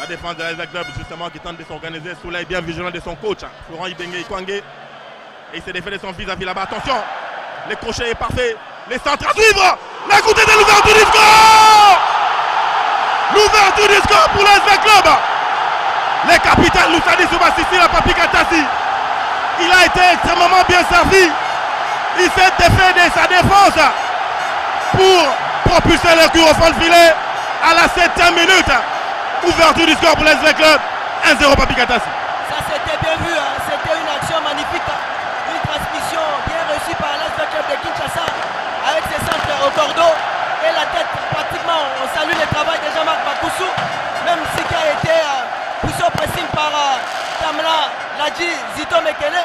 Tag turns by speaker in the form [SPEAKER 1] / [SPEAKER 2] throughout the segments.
[SPEAKER 1] La défense de l'AS Club justement qui tente de s'organiser sous l'œil bien vigilant de son coach Florent Ibenge Ikwangé. Et il s'est défait de son vis-à-vis là-bas. Attention, le crochet est parfait. Les centres à suivre. L'écoutez de l'ouverture du score. L'ouverture du score pour l'AS Club. Le capitaine Loussadi Soubasisi la Papi Katassi. Il a été extrêmement bien servi. Il s'est défait de sa défense pour propulser le coup au fond de filet à la 7e minute. Ouverture du score pour l'AS Club. 1-0 Papi Katassi.
[SPEAKER 2] Ça c'était bien vu, hein. C'était une action magnifique. Une transmission bien reçue par l'AS Club de Kinshasa avec ses centres au cordeau et la tête pratiquement. On salue le travail de Jean-Marc Bakoussou, même si qui a été poussé au pressing par Tamla Ladji Zito Mekele.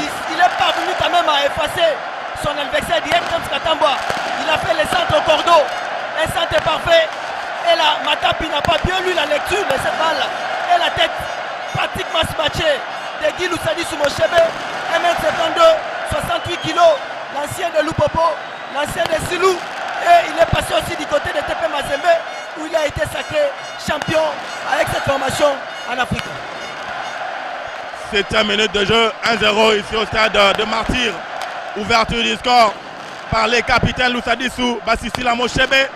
[SPEAKER 2] Il est parvenu quand même à effacer son adversaire direct comme Skatambwa. Il a fait les centres au cordeau. Un centre parfait. Et là, Matapi n'a pas bien lu la lecture de cette balle. Et la tête pratiquement smatchée de Guy Loussadi Soumochebe. 1m72, 68 kg. L'ancien de Lupopo, l'ancien de Silou. Et il est passé aussi du côté de TP Mazembe où il a été sacré champion avec cette formation en Afrique.
[SPEAKER 1] 7e minute de jeu, 1-0 ici au stade de Martyr. Ouverture du score par les capitaines Loussadi Soubasisi Lamochebe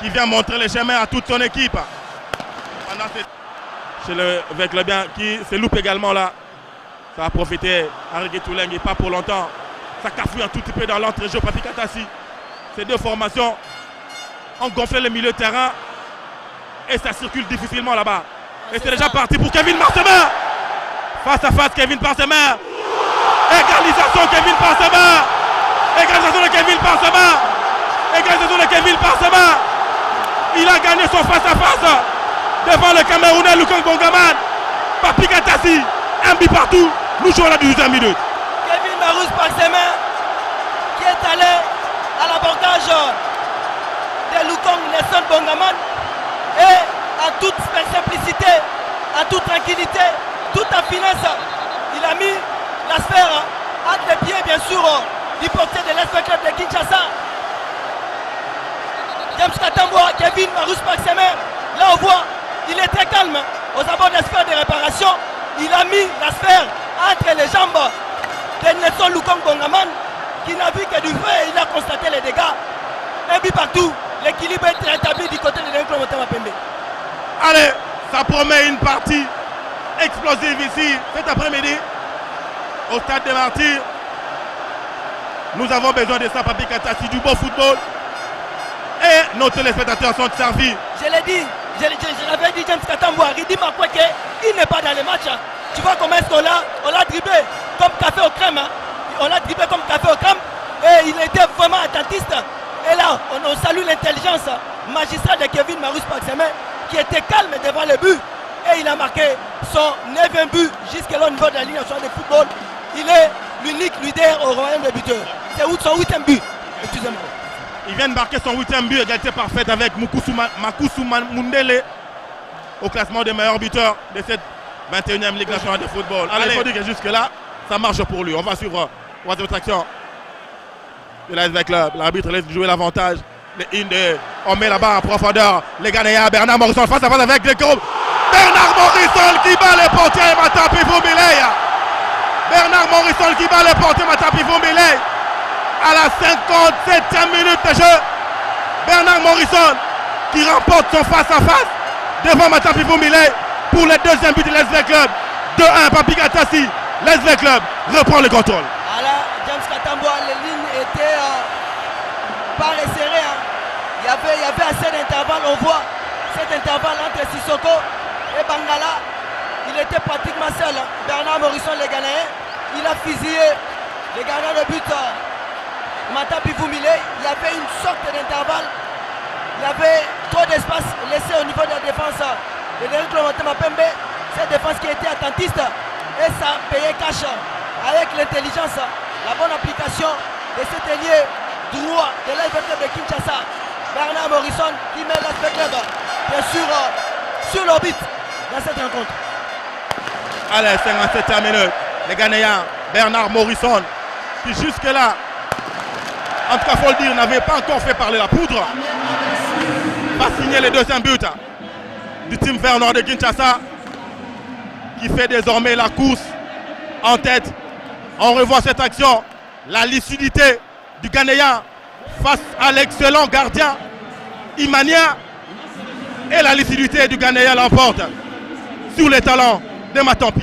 [SPEAKER 1] qui vient montrer le chemin à toute son équipe. Chez le bien qui se loupe également là. Ça va profiter à Rigui Touleng et pas pour longtemps. Ça cafouille un tout petit peu dans l'entrejeu Papi Katassi. Ces deux formations ont gonflé le milieu de terrain et ça circule difficilement là-bas. Et c'est déjà parti pour Kevin Parsemer. Face à face Kevin Parsemer. Égalisation Kevin Parsemer. Égalisation de Kevin Parsemer. Égalisation de Kevin Parsemer. Il a gagné son face à face devant le Camerounais Lukang Bongaman. Papi Katassi, un but partout. Nous jouons la 12e minute.
[SPEAKER 2] Kevin Marous Parsemer qui est allé à l'abordage de Lukang Nelson Bongaman et en toute simplicité, en toute tranquillité, toute en finesse, il a mis la sphère entre les pieds bien sûr du portier de l'AS Club de Kinshasa. James Katambwa, Kevin Marous Parsemer, là on voit, il est très calme aux abords de la sphère de réparation. Il a mis la sphère entre les jambes de Nelson Lukang Bongaman qui n'a vu que du feu et il a constaté les dégâts. Un but partout, l'équilibre est rétabli du côté de l'Inclo Motema Pembe.
[SPEAKER 1] Allez, ça promet une partie explosive ici cet après-midi au stade de Martyr. Nous avons besoin de ça, Papi Katassi, du beau football. Et nos téléspectateurs sont servis.
[SPEAKER 2] Je l'ai dit, je l'avais dit, James Katambwa, Ridi Makweke, il n'est pas dans les matchs. Tu vois comment est-ce qu'on l'a dribblé comme café au crème. On l'a dribblé comme café au crème. Et il était vraiment attentiste. Et là, on salue l'intelligence magistrale de Kevin Marous Parsemer qui était calme devant le but. Et il a marqué son 9e but jusqu'à au niveau de la ligne nationale de football. Il est l'unique leader au royaume des buteurs. C'est son 8e but. Excusez-moi.
[SPEAKER 1] Il vient de marquer son 8e but, égalité parfaite avec Makousou Mundele au classement des meilleurs buteurs de cette 21e Ligue nationale de football. Allez, il faut dire que jusque-là, ça marche pour lui. On va suivre troisième action de l'AS Club. L'arbitre laisse jouer l'avantage. On met là-bas en profondeur. Les Ghanéens, Bernard Morrison face à face avec les groupes. Bernard Morrison qui bat les portiers et Matapi Vumilei. Bernard Morrison qui bat les portiers Matapi Vumilei. À la 57e minute de jeu, Bernard Morrison qui remporte son face-à-face devant Matapi Vumilei pour le deuxième but de l'AS Club. 2-1, Papi Katassi. L'AS Club reprend le contrôle.
[SPEAKER 2] Alors, James Katambwa, les lignes étaient pas resserrées. Hein. Il y avait assez d'intervalle. On voit cet intervalle entre Sissoko et Bangala. Il était pratiquement seul. Hein. Bernard Morrison, les Ghanéens, il a fusillé les gardiens de but. Matapi Vumilei, il y avait une sorte d'intervalle. Il y avait trop d'espace laissé au niveau de la défense de l'Inclo Motema Pembe. Cette défense qui était attentiste et ça payait cash avec l'intelligence, la bonne application de cet ailier droit de l'AS Club de Kinshasa. Bernard Morrison qui met l'AS Club bien sûr sur l'orbite dans cette rencontre.
[SPEAKER 1] Allez, 57e minute. Les Ghanéens, Bernard Morrison qui jusque-là, en tout cas, il faut le dire, n'avait pas encore fait parler la poudre. Va signer le deuxième but. du team vert noir de Kinshasa qui fait désormais la course en tête. On revoit cette action, la lucidité du Ghanéen face à l'excellent gardien Imania, et la lucidité du Ghanéen l'emporte sur les talents de Matampi.